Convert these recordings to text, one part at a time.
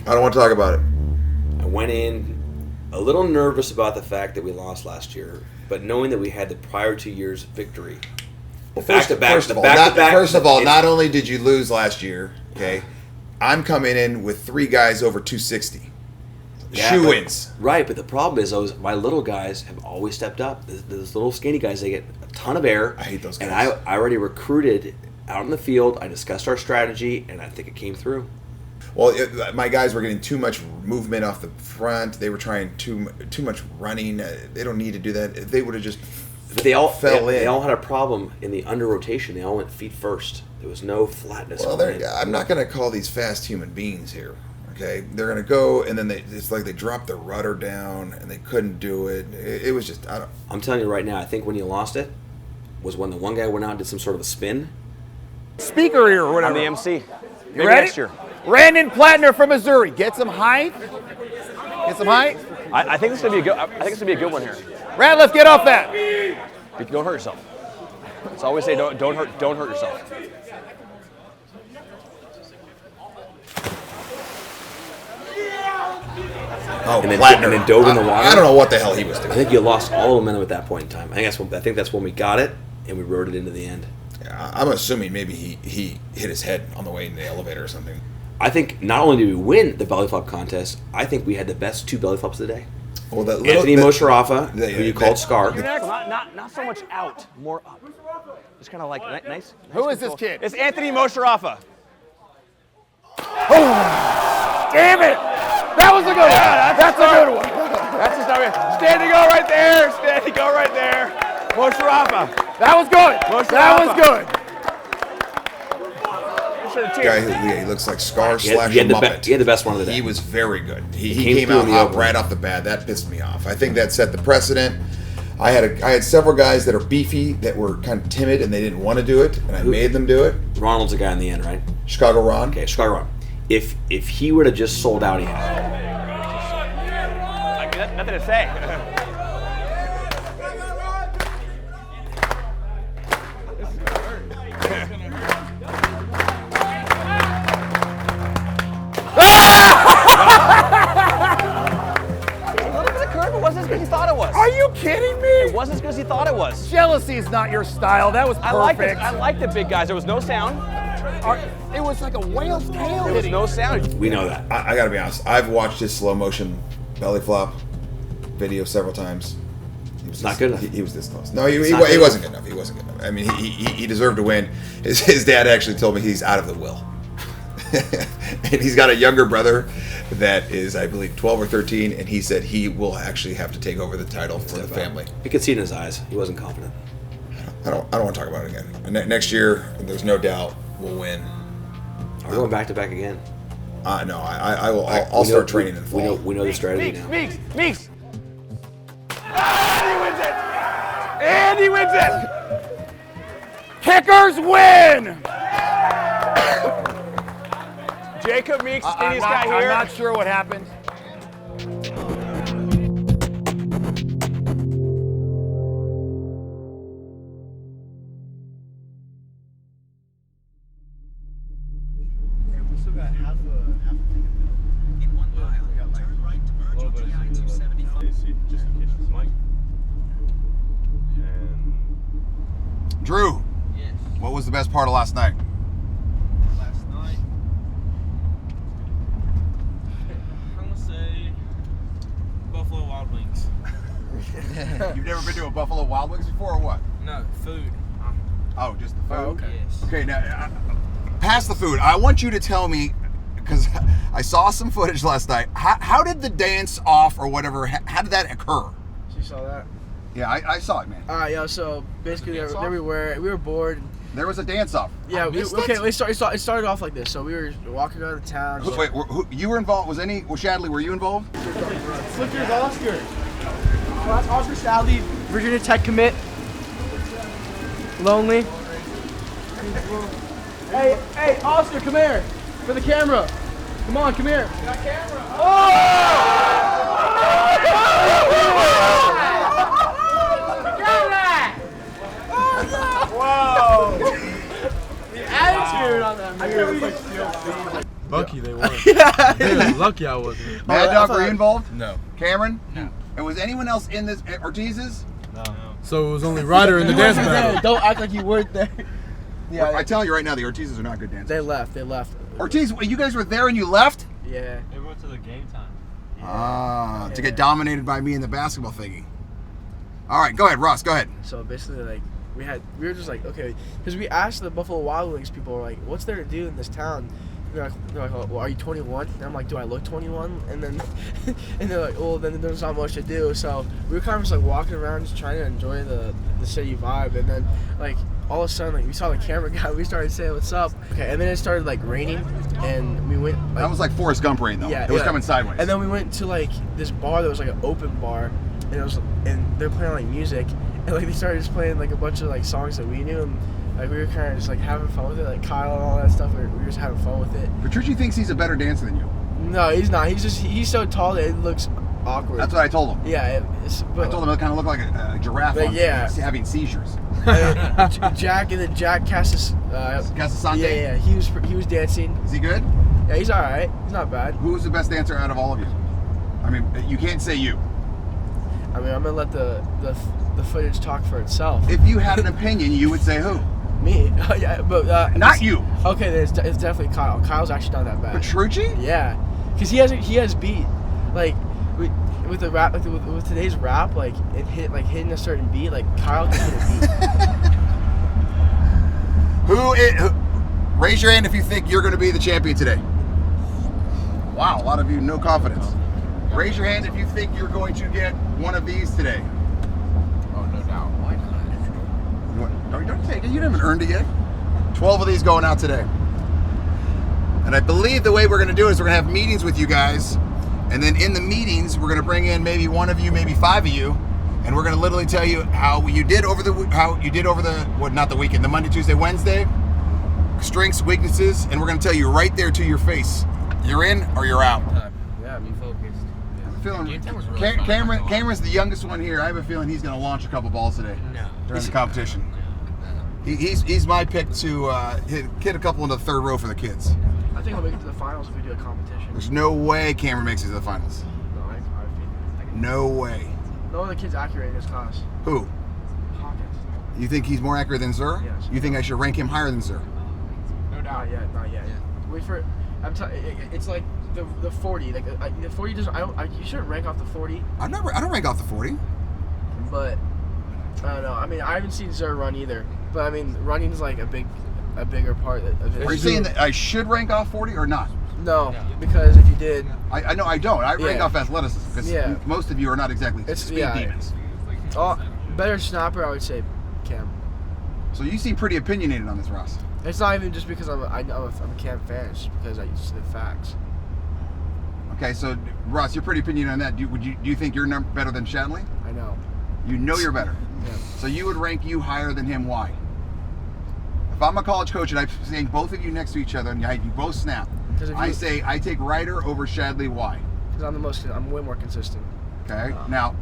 I don't want to talk about it. I went in a little nervous about the fact that we lost last year, but knowing that we had the prior 2 years victory. First of all, not only did you lose last year, okay, I'm coming in with 3 guys over 260. Shoe-ins. Right, but the problem is my little guys have always stepped up. Those little skinny guys, they get a ton of air. I hate those guys. And I already recruited out in the field. I discussed our strategy, and I think it came through. Well, my guys were getting too much movement off the front. They were trying too much running. They don't need to do that. They would have just They all fell in. They all had a problem in the under rotation. They all went feet first. There was no flatness. Well, I'm not going to call these fast human beings here. Okay, they're going to go, and then it's like they dropped their rudder down, and they couldn't do it. It was just I'm telling you right now. I think when you lost it was when the one guy went out and did some sort of a spin. Speaker here or whatever. I'm the MC. You ready? Next year. Brandon Plattner from Missouri. Get some height. Get some height. I think this is gonna be a good. I think it's gonna be a good one here. Ratliff, get off that. Don't hurt yourself. So I always say don't hurt yourself. Oh, And then, Plattner. and then dove in the water. I don't know what the hell he was doing. I think you lost all momentum at that point in time. I think that's when we got it and we rode it into the end. Yeah, I'm assuming maybe he hit his head on the way in the elevator or something. I think not only did we win the belly flop contest, I think we had the best 2 belly flops of the day. Well, Anthony Mosharafa, who you called Scar. Not so much out, more up. Just kind of like nice. Who is this kid? It's Anthony Mosharafa. Damn it! That was a good one. That's a good one. That's the stuff. Standing go right there. Standing go right there. Mosharafa. That was good. That was good. Guy he looks like Scar He slash had Muppet. He had the best one of the day. He was very good. He came came through out in the hot opener. right off the bat. That pissed me off. I think that set the precedent. I had several guys that are beefy that were kind of timid and they didn't want to do it, and I made them do it. Ronald's the guy in the end, right? Chicago Ron. Okay, Chicago Ron. If he would have just sold out, he had. Nothing to say. It wasn't as good as he thought it was. Are you kidding me? It wasn't as good as he thought it was. Jealousy is not your style. That was perfect. I like the big guys. There was no sound. It was like a whale's tail There was hitting. no sound. We know that. I got to be honest. I've watched his slow motion belly flop video several times. It's not good enough. He was this close. No, he not good wasn't good enough. He wasn't good enough. I mean, he deserved to win. His dad actually told me he's out of the will. And he's got a younger brother that is, I believe, 12 or 13, and he said he will actually have to take over the title for the family. You could see it in his eyes. He wasn't confident. I don't want to talk about it again. Next year, there's no doubt we'll win. We're going back to back again. No, I will. I'll start training in the fall. We know the strategy now. Meeks. And he wins it. Kickers win. Jacob Meeks, skinniest guy I'm here. not sure what happened. We still got half a thing of milk. In 1 mile, turn right to merge onto the I-275. Just in case it's Mike. And Drew, Yes. what was the best part of last night? Last night, I'm gonna say Buffalo Wild Wings. You've never been to a Buffalo Wild Wings before, or what? No, food. Oh, just the food? Yes. Okay, now, past the food, I want you to tell me, because I saw some footage last night, how did the dance off or whatever, how did that occur? You saw that? Yeah, I saw it, man. Alright, yo, so basically there we were bored. There was a dance off. Yeah, I missed it? it started off like this. So we were walking around the town. Wait, you were involved? Was Shadley, were you involved? Flicker's Oscar. Well, that's Oscar Shadley, Virginia Tech commit. Lonely. Hey, Oscar, come here. For the camera. Come on, come here. Got camera. Whoa! The attitude on that. Lucky they weren't. They were lucky I wasn't. Mad Dog, were you involved? No. Cameron? No. And was anyone else in this? Ortiz's? No. So it was only Ryder in the dance battle. Don't act like you weren't there. Well, I tell you right now, the Ortiz's are not good dancers. They left. Ortiz, you guys were there and you left? Yeah. They went to the game time. To get dominated by me in the basketball thingy. All right, go ahead, Ross. Go ahead. So basically, like, we were just like, okay, because we asked the Buffalo Wild Wings people, were like, what's there to do in this town? They're like, oh, well, are you 21? And I'm like, do I look 21? And then, and they're like, well, then there's not much to do. So we were kind of just like walking around, just trying to enjoy the city vibe. And then, like, all of a sudden, like, we saw the camera guy. We started saying, what's up? Okay, and then it started like raining, and we went. Like, That was like Forrest Gump rain, though. Yeah, it was yeah. coming sideways. And then we went to like this bar that was like an open bar, and they're playing like music, and like they started just playing like a bunch of like songs that we knew, and like we were kind of just like having fun with it, like Kyle and all that stuff. We were just having fun with it. Petrucci thinks he's a better dancer than you. No, he's not. He's so tall that it looks awkward. That's what I told him. Yeah, but I told him it kind of looked like a giraffe Like, having seizures. Jack Cassis. Casasante? Yeah, he was dancing. Is he good? Yeah, he's all right. He's not bad. Who's the best dancer out of all of you? I mean, you can't say you. I mean, I'm gonna let the footage talk for itself. If you had an opinion, you would say who? Me? Oh, yeah, but Not you. Okay, then it's definitely Kyle. Kyle's actually not that bad. Petrucci? Yeah, because he has beat, like with the rap, with today's rap, like it hitting a certain beat, like Kyle can hit a beat. Who? Raise your hand if you think you're going to be the champion today. Wow, a lot of you no confidence. Raise your hand if you think you're going to get one of these today. Oh, no doubt. Don't take it. You haven't earned it yet. 12 of these going out today. And I believe the way we're going to do it is we're going to have meetings with you guys. And then in the meetings, we're going to bring in maybe one of you, maybe 5 of you. And we're going to literally tell you how you did over the not the weekend, the Monday, Tuesday, Wednesday. Strengths, weaknesses. And we're going to tell you right there to your face. You're in or you're out. Yeah, be focused. Cameron's the youngest one here. I have a feeling he's going to launch a couple balls today during the competition. He's my pick to hit a couple into the third row for the kids. I think I'll make it to the finals if we do a competition. There's no way Cameron makes it to the finals. No, I think. No way. No other kid's accurate in his class. Who? Hawkins. You think he's more accurate than Zur? Yes. You think I should rank him higher than Zur? No doubt. Not yet. Wait for it. It's like the 40. Like the 40 doesn't. You shouldn't rank off the 40. I don't rank off the 40. But I don't know. I mean, I haven't seen Zur run either. But I mean, running is like a bigger part of it. Are you saying that I should rank off 40 or not? No, because if you did, I know I don't. I rank Yeah. off athleticism because most of you are not exactly speed demons. Better snapper, I would say Cam. So you seem pretty opinionated on this, Ross. It's not even just because I'm a Cam fan. It's just because I just the facts. Okay, so Ross, you're pretty opinionated on that. Do you think you're better than Shadley? I know. You know you're better. Yeah. So you would rank you higher than him. Why? If I'm a college coach and I'm saying both of you next to each other and you both snap, I say I take Ryder over Shadley. Why? Because I'm way more consistent. Okay. Now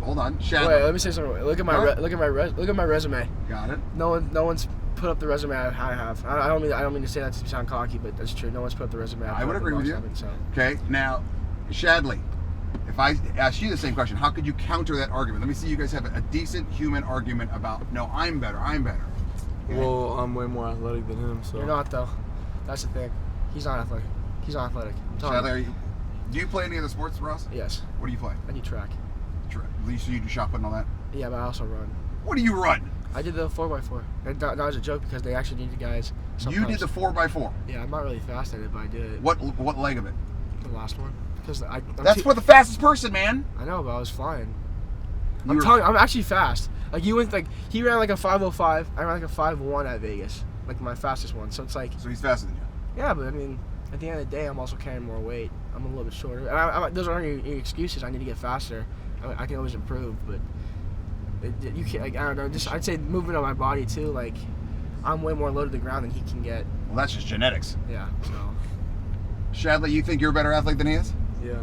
hold on, Shadley. Wait, let me say something. Look at my resume. Got it. No one's put up the resume I have. I don't mean to say that to sound cocky, but that's true. No one's put up the resume. I would agree with you. So. Okay. Now, Shadley, if I ask you the same question, how could you counter that argument? Let me see you guys have a decent human argument about no, I'm better. Okay. Well, I'm way more athletic than him, so. You're not though. That's the thing. He's not athletic. Shadley, do you play any other sports, Ross? Yes. What do you play? I do track. So you do shot put and all that? Yeah, but I also run. What do you run? I did the 4x4. That was a joke because they actually needed guys. Sometimes. You did the 4x4? Yeah, I'm not really fast at it, but I did it. What leg of it? The last one. Because That's for the fastest person, man. I know, but I was flying. I'm actually fast. Like he ran like a 5:05. I ran like a 5:1 at Vegas, like my fastest one. So it's like. So he's faster than you. Yeah, but I mean, at the end of the day, I'm also carrying more weight. I'm a little bit shorter. And those aren't any excuses. I need to get faster. I can always improve, but you can't. Like I don't know. I'd say movement on my body too. Like I'm way more low to the ground than he can get. Well, that's just genetics. Yeah. So. Shadley, you think you're a better athlete than he is? Yeah.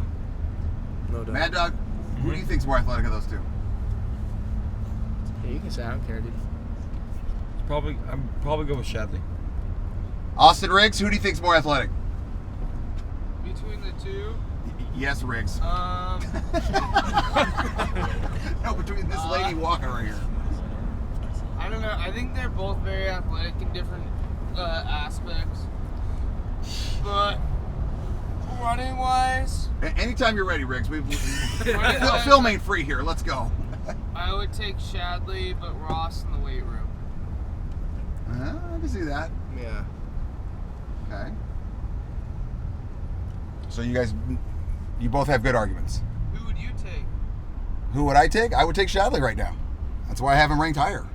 No doubt. Mad Dog, who do you think's more athletic of those two? Yeah, you can say I don't care, dude. I'm probably going with Shadley. Austin Riggs, who do you think's more athletic? between the two. Yes, Riggs. No, between this lady walking right here. I don't know. I think they're both very athletic in different aspects. But running wise, Anytime you're ready, Riggs. Film ain't free here. Let's go. I would take Shadley, but Ross in the weight room. I can see that. Yeah. Okay. So you both have good arguments. Who would you take? Who would I take? I would take Shadley right now. That's why I have him ranked higher.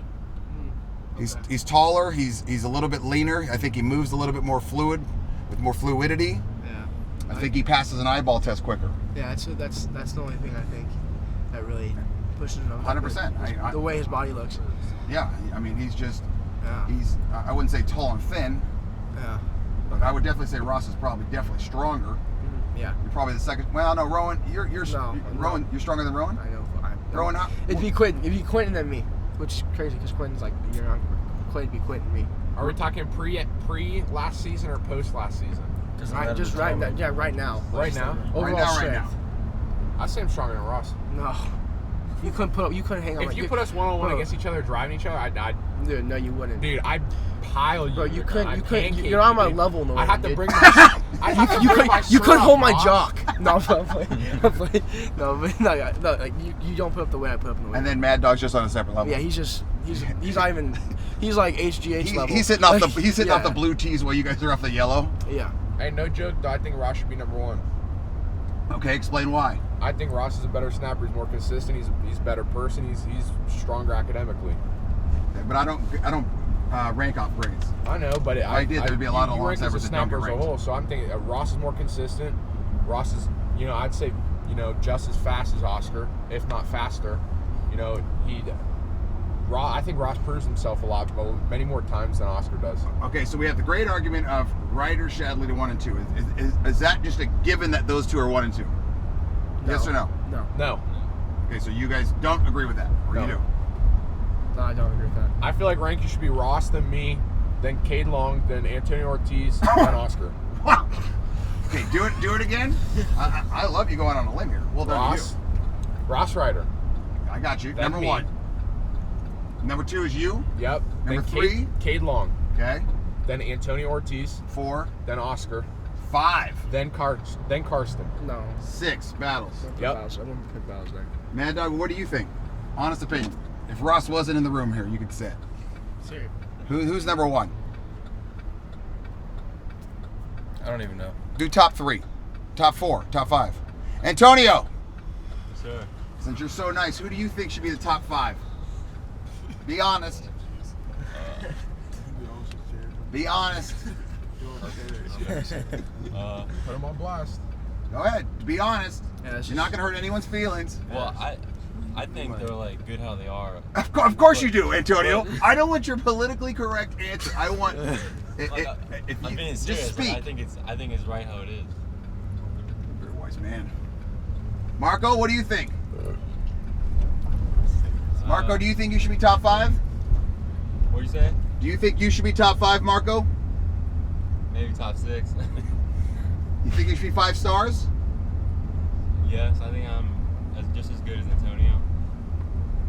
He's taller. He's a little bit leaner. I think he moves a little bit more fluid, with more fluidity. Yeah. I think he passes an eyeball test quicker. Yeah, that's the only thing I think that really pushes him up. 100%. The way his body looks. Yeah, I mean he's just Yeah. I wouldn't say tall and thin, Yeah. but I would definitely say Ross is probably definitely stronger. Yeah. You're probably the second. Well, no, Rowan, you're No, Rowan. You're stronger than Rowan. I know. Rowan, It'd be Quentin. It'd be Quentin than me, which is crazy because Quentin's like a year younger. Quentin'd be Quentin me. Are we talking pre last season or post last season? Just right now. Yeah, right now. Right now? Overall strength. I say I'm stronger than Ross. No. You couldn't hang on. If you put us one-on-one against each other, driving each other, I'd Dude, no, you wouldn't. Dude, I'd pile you. Bro, you I'd couldn't. pancake You're on my dude. level, no. I'd have to dude. bring my. I'd have to You bring could. my You shirt could hold up, my Ross. jock. No, no, but no, like you don't put up the way I put up in the weight. And then Mad Dog's just on a separate level. Yeah, he's not even. He's like HGH level. He's hitting off Like, off the blue tees while you guys are off the yellow. Yeah. Hey, no joke, though, I think Ross should be number one. Okay, explain why. I think Ross is a better snapper. He's more consistent. He's a better person. He's stronger academically. Okay, but I don't rank off grades. I know, but There'd be a lot of long rank as a snappers that don't snapper get as a ranked. whole. So I'm thinking Ross is more consistent. Ross is, I'd say, just as fast as Oscar, if not faster. I think Ross proves himself many more times than Oscar does. Okay, so we have the great argument of Ryder, Shadley to 1 and 2. Is that just a given that those two are 1 and 2? Yes or no? No. No. Okay, so you guys don't agree with that, or you do? No, I don't agree with that. I feel like ranking should be Ross, then me, then Cade Long, then Antonio Ortiz, then Oscar. Wow. Okay, do it again. I love you going on a limb here. Well done, Ross. Ross Ryder. you. I got you. Then Number me. 1. Number 2 is you. Yep. Number then 3? Cade Long. Okay. Then Antonio Ortiz. 4. Then Oscar. 5. Then Karsten. No. 6 battles. Yep. I wouldn't put Battles there. Mad Dog, what do you think? Honest opinion. If Ross wasn't in the room here, you could say it. Serious. Who's number 1? I don't even know. Do top 3, top 4, top 5. Antonio, Sure. since you're so nice, who do you think should be the top 5? Be honest. Be honest. Put him on blast. Go ahead. Be honest. Yeah, You're not gonna hurt anyone's feelings. Well, I think they're like good how they are. Of course you do, Antonio. I don't want your politically correct answer. I want. If I'm you being just serious. speak. I think it's right how it is. You're a wise man. Marco, what do you think? Marco, do you think you should be top 5? What do you say? Do you think you should be top 5, Marco? Maybe top 6. You think you should be 5 stars? Yes, I think I'm just as good as Antonio.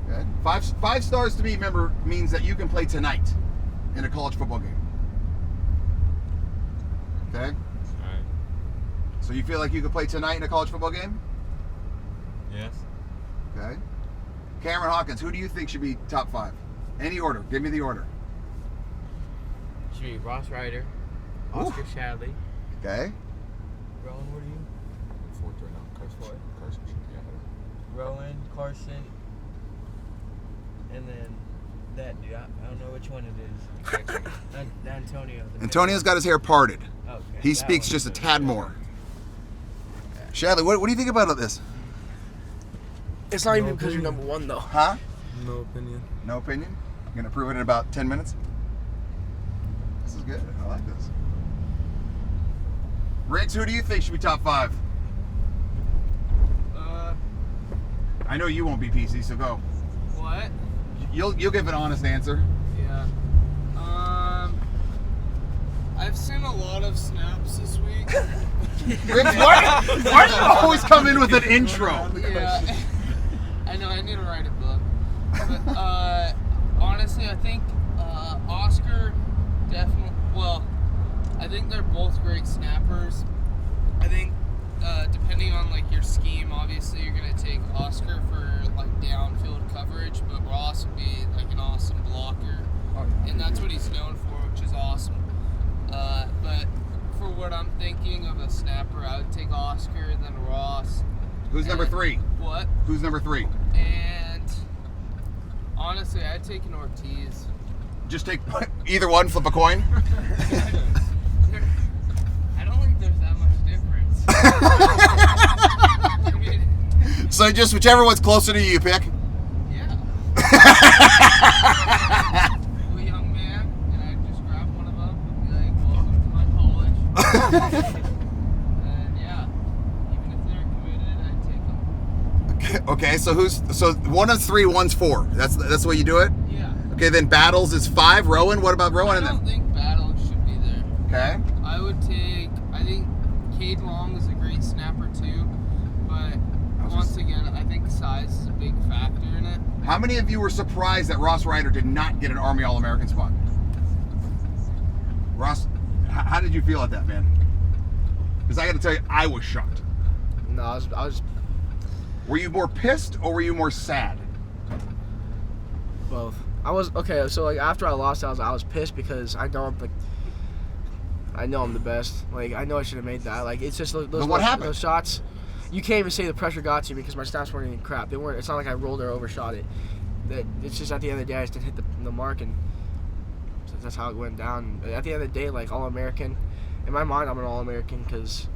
Okay. Five stars to me, remember, means that you can play tonight in a college football game. Okay? Alright. So you feel like you can play tonight in a college football game? Yes. Okay. Cameron Hawkins, who do you think should be top 5? Any order. Give me the order. Should be Ross Ryder, Oscar Shadley. Okay. Rowan, what are you? Fourth right now. Carson should be ahead of him. Rowan, Carson, and then that dude. I don't know which one it is. Antonio. Antonio's got his hair parted. Okay. He speaks just a tad more. Shadley, what do you think about this? It's not even because you're number 1 though. Huh? No opinion. No opinion? I'm going to prove it in about 10 minutes. This is good. I like this. Riggs, who do you think should be top 5? I know you won't be PC, so go. What? You'll give an honest answer. Yeah. I've seen a lot of snaps this week. Riggs, why do you always come in with an intro? Yeah. I know, I need to write a book. But honestly, I think Oscar definitely, well, I think they're both great snappers. I think depending on like your scheme, obviously you're going to take Oscar for like downfield coverage, but Ross would be like an awesome blocker. And that's what he's known for, which is awesome. But for what I'm thinking of a snapper, I would take Oscar, then Ross. Who's number 3? What? Who's number 3? And honestly, I'd take an Ortiz. Just take either one, flip a coin. I don't think there's that much difference. I mean, So just whichever one's closer to you, pick. yeah. A young man, and I'd just grab one of them and be like, welcome to my college. And yeah, even if they're committed, I'd take them. Okay, so one is 3, one's 4. That's the way you do it? Yeah. Okay, then Battles is 5. Rowan, what about Rowan I and don't them? think Battle should be there. Okay. I would take, I think Cade Long is a great snapper too, but once again, I think size is a big factor in it. How many of you were surprised that Ross Ryder did not get an Army All-American spot? Ross, how did you feel at that, man? Because I got to tell you, I was shocked. No, I was Were you more pissed or were you more sad? both. I was okay. So like after I lost, I was pissed because I know I'm the best. Like I know I should have made that. Like it's just those, But what happened? Those shots. You can't even say the pressure got to me because my snaps weren't even crap. They weren't. It's not like I rolled or overshot it. It's just at the end of the day I just didn't hit the mark, and that's how it went down. At the end of the day, like All-American. In my mind, I'm an All-American because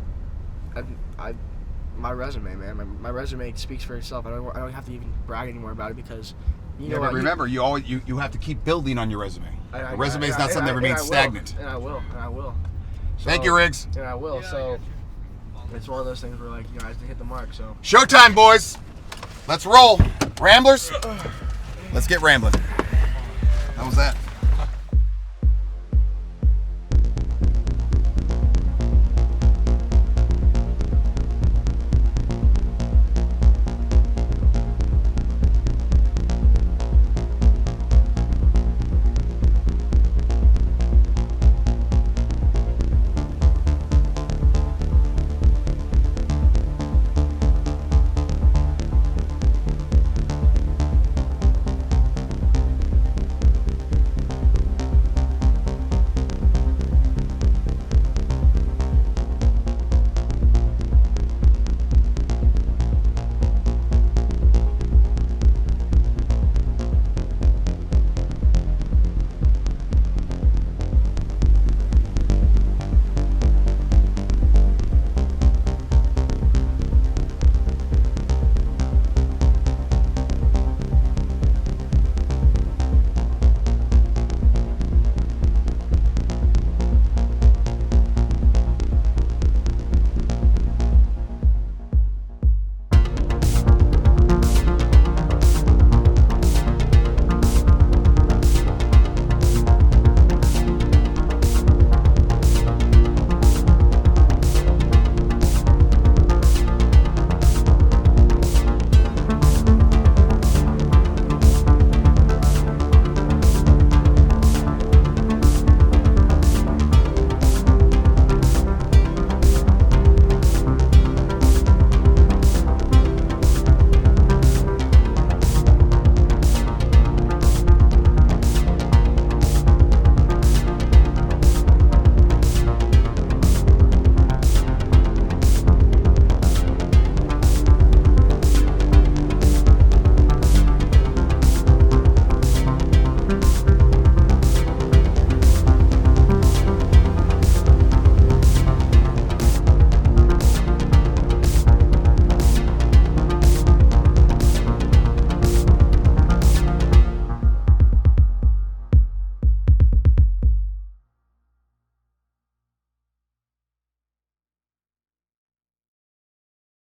my resume, man. My resume speaks for itself. I don't have to even brag anymore about it because you know but what, remember, you have to keep building on your resume. A resume is not something that remains stagnant. And I will. Thank you, Riggs. And I will. So it's one of those things where like I have to hit the mark. So Showtime, boys. Let's roll. Ramblers, let's get rambling. How was that?